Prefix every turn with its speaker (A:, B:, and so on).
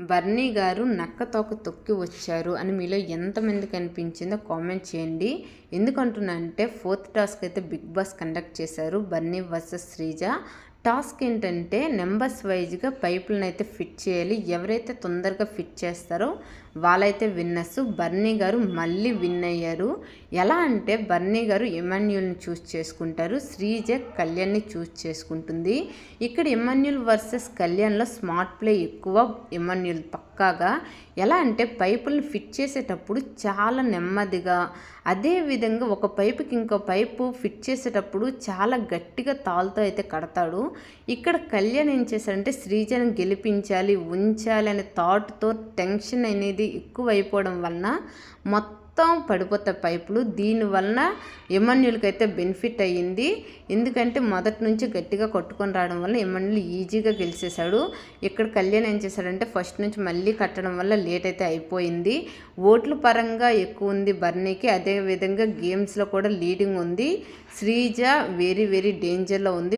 A: బర్నీ గారు నక్క తోక తొక్కి వచ్చారు అని మీలో ఎంతమందికి అనిపించిందో కామెంట్ చేయండి. ఎందుకంటున్నా అంటే 4th టాస్క్ అయితే బిగ్ బాస్ కండక్ట్ చేశారు బర్నీ వర్సెస్ శ్రీజ. టాస్క్ ఏంటంటే నెంబర్స్ వైజ్గా పైపులను అయితే ఫిట్ చేయాలి. ఎవరైతే తొందరగా ఫిట్ చేస్తారో వాళ్ళైతే విన్నర్స్. బర్నీ గారు మళ్ళీ విన్ అయ్యారు. ఎలా అంటే బర్నీ గారు ఎమాన్యుల్ని చూస్ చేసుకుంటారు, శ్రీజ కళ్యాణ్ని చూస్ చేసుకుంటుంది. ఇక్కడ ఎమాన్యుల్ వర్సెస్ కళ్యాణ్లో స్మార్ట్ ప్లే ఎక్కువ. ఎమాన్యుల్ పక్కాగా ఎలా అంటే పైపులను ఫిట్ చేసేటప్పుడు చాలా నెమ్మదిగా, అదేవిధంగా ఒక పైపుకి ఇంకో పైపు ఫిట్ చేసేటప్పుడు చాలా గట్టిగా తాళ్ళతో అయితే కడతాడు. ఇక్కడ కళ్యాణ్ ఏం చేశాడంటే శ్రీజను గెలిపించాలి, ఉంచాలి అనే థాట్తో టెన్షన్ అనేది ఎక్కువ అయిపోవడం వలన మొత్తం పడిపోతాయి పైపులు. దీనివలన ఎమాన్యుల్కి అయితే బెనిఫిట్ అయ్యింది. ఎందుకంటే మొదటి నుంచి గట్టిగా కొట్టుకొని రావడం వల్ల ఎమాన్యుల్ ఈజీగా గెలిచేశాడు. ఇక్కడ కళ్యాణ్ ఏం చేశాడంటే ఫస్ట్ నుంచి మళ్ళీ కట్టడం వల్ల లేట్ అయితే అయిపోయింది. ఓట్ల పరంగా ఎక్కువ ఉంది బర్నీకి, అదేవిధంగా గేమ్స్లో కూడా లీడింగ్ ఉంది. శ్రీజ వెరీ వెరీ డేంజర్లో ఉంది.